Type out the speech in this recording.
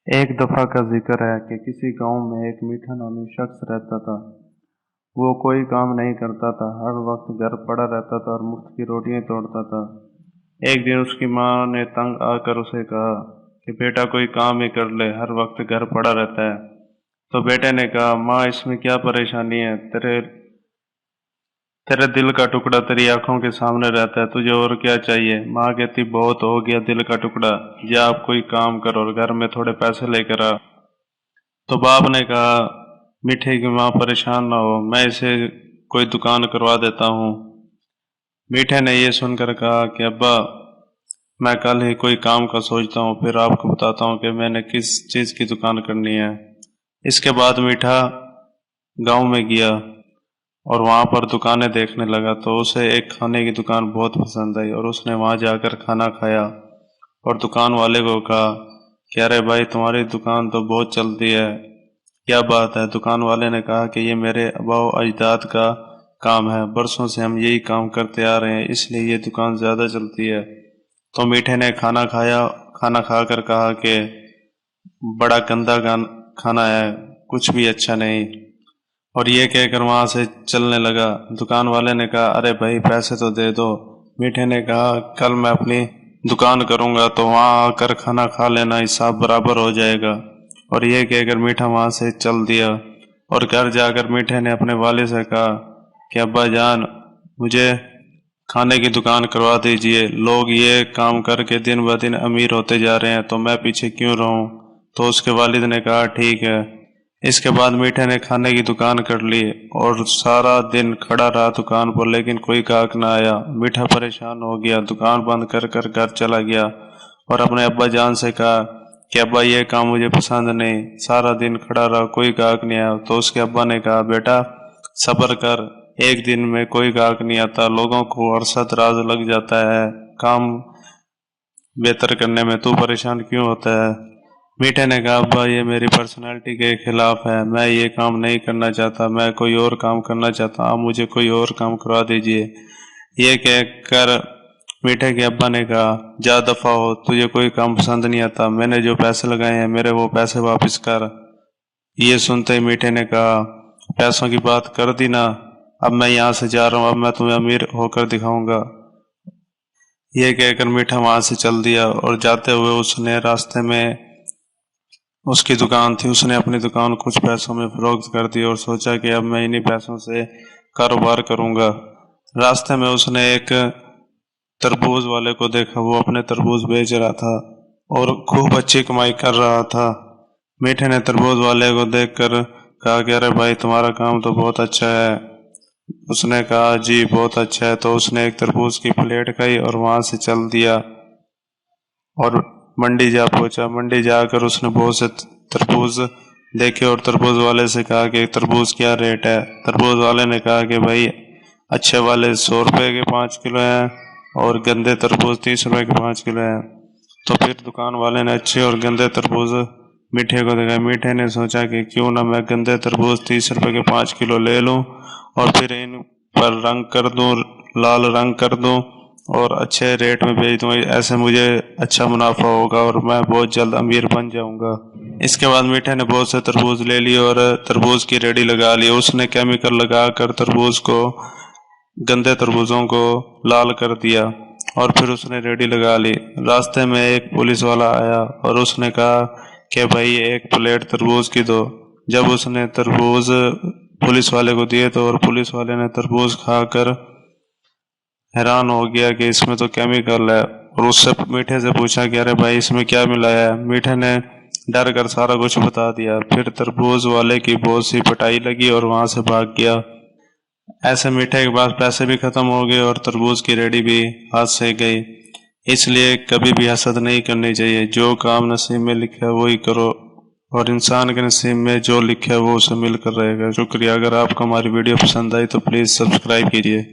एक दफ़ा का जिक्र है कि किसी गांव में एक मीठा नामी शख्स रहता था। वो कोई काम नहीं करता था, हर वक्त घर पड़ा रहता था और मुफ्त की रोटियां तोड़ता था। एक दिन उसकी माँ ने तंग आकर उसे कहा कि बेटा कोई काम ही कर ले, हर वक्त घर पड़ा रहता है। तो बेटे ने कहा, माँ इसमें क्या परेशानी है, तेरे तेरे दिल का टुकड़ा तेरी आंखों के सामने रहता है, तुझे और क्या चाहिए। माँ कहती, बहुत हो गया दिल का टुकड़ा, जा आप कोई काम करो और घर में थोड़े पैसे लेकर आ। तो बाप ने कहा, मीठे की माँ परेशान ना हो, मैं इसे कोई दुकान करवा देता हूँ। मीठे ने ये सुनकर कहा कि अब्बा, मैं कल ही कोई काम का सोचता हूँ, फिर आपको बताता हूँ कि मैंने किस चीज़ की दुकान करनी है। इसके बाद मीठा गांव में गया और वहां पर दुकानें देखने लगा, तो उसे एक खाने की दुकान बहुत पसंद आई और उसने वहां जाकर खाना खाया और दुकान वाले को कहा कि अरे भाई, तुम्हारी दुकान तो बहुत चलती है, क्या बात है। दुकान वाले ने कहा कि ये मेरे आबाओ अजदाद का काम है, बरसों से हम यही काम करते आ रहे हैं, इसलिए ये दुकान ज्यादा चलती है। तो मीठे ने खाना खाकर कहा कि बड़ा गंदा खाना है, कुछ भी अच्छा नहीं, और ये कहकर वहां से चलने लगा। दुकान वाले ने कहा, अरे भाई पैसे तो दे दो। मीठे ने कहा, कल मैं अपनी दुकान करूंगा तो वहां आकर खाना खा लेना, हिसाब बराबर हो जाएगा। और ये कहकर मीठा वहां से चल दिया और घर जाकर मीठे ने अपने वाले से कहा कि अब्बा जान, मुझे खाने की दुकान करवा दीजिए, लोग ये काम करके दिन ब दिन अमीर होते जा रहे हैं, तो मैं पीछे क्यों रहूं। तो उसके वालिद ने कहा, ठीक है। इसके बाद मीठे ने खाने की दुकान कर ली और सारा दिन खड़ा रहा दुकान पर, लेकिन कोई ग्राहक ना आया। मीठा परेशान हो गया, दुकान बंद कर कर घर चला गया और अपने अब्बा जान से कहा कि अब्बा ये काम मुझे पसंद नहीं, सारा दिन खड़ा रहा, कोई ग्राहक नहीं आया। तो उसके अब्बा ने कहा, बेटा सब्र कर, एक दिन में कोई ग्राहक नहीं आता, लोगों को अरसद राज लग जाता है, काम बेहतर करने में तू परेशान क्यों होता है। मीठे ने कहा, अब्बा ये मेरी पर्सनालिटी के खिलाफ है, मैं ये काम नहीं करना चाहता, मैं कोई और काम करना चाहता हूँ, आप मुझे कोई और काम करवा दीजिए। ये कहकर मीठे के अब्बा ने कहा, जा दफा हो, तुझे कोई काम पसंद नहीं आता, मैंने जो पैसे लगाए हैं मेरे वो पैसे वापस कर। ये सुनते ही मीठे ने कहा, पैसों की बात कर दी ना, अब मैं यहाँ से जा रहा हूँ, अब मैं तुम्हें अमीर होकर दिखाऊंगा। ये कहकर मीठा वहां से चल दिया और जाते हुए उसने रास्ते में उसकी दुकान थी, उसने अपनी दुकान कुछ पैसों में फरोख्त कर दी और सोचा कि अब मैं इन्हीं पैसों से कारोबार करूंगा। रास्ते में उसने एक तरबूज वाले को देखा, वो अपने तरबूज बेच रहा था और खूब अच्छी कमाई कर रहा था। मीठे ने तरबूज वाले को देखकर कहा कि अरे भाई, तुम्हारा काम तो बहुत अच्छा है। उसने कहा, जी बहुत अच्छा है। तो उसने एक तरबूज की प्लेट खाई और वहां से चल दिया और मंडी जा पहुंचा। मंडी जाकर उसने बहुत से तरबूज देखे और तरबूज वाले से कहा कि तरबूज क्या रेट है। तरबूज वाले ने कहा कि भाई, अच्छे वाले 100 रुपए के 5 किलो हैं और गंदे तरबूज 30 रुपए के 5 किलो हैं। तो फिर दुकान वाले ने अच्छे और गंदे तरबूज मीठे को दिखाए। मीठे ने सोचा कि क्यों ना मैं गंदे तरबूज 30 रुपए के 5 किलो ले लूं और फिर इन पर रंग कर दूं, लाल रंग कर दूं और अच्छे रेट में बेच दूंगा, ऐसे मुझे अच्छा मुनाफा होगा और मैं बहुत जल्द अमीर बन जाऊंगा। इसके बाद मीठे ने बहुत से तरबूज ले लिए और तरबूज की रेडी लगा ली। उसने केमिकल लगा कर तरबूज को, गंदे तरबूजों को लाल कर दिया और फिर उसने रेडी लगा ली। रास्ते में एक पुलिस वाला आया और उसने कहा कि भाई एक प्लेट तरबूज की दो। जब उसने तरबूज पुलिस वाले को दिए तो और पुलिस वाले ने तरबूज खाकर हैरान हो गया कि इसमें तो केमिकल है और उससे मीठे से पूछा कि अरे भाई, इसमें क्या मिलाया है। मीठे ने डर कर सारा कुछ बता दिया। फिर तरबूज वाले की बहुत सी पिटाई लगी और वहां से भाग गया। ऐसे मीठे के पास पैसे भी खत्म हो गए और तरबूज की रेडी भी हाथ से गई। इसलिए कभी भी हसद नहीं करनी चाहिए, जो काम नसीब में लिखा है वही करो और इंसान के नसीब में जो लिखा है वो उसे मिलकर रहेगा। शुक्रिया। अगर आपको हमारी वीडियो पसंद आई तो प्लीज़ सब्सक्राइब कीजिए।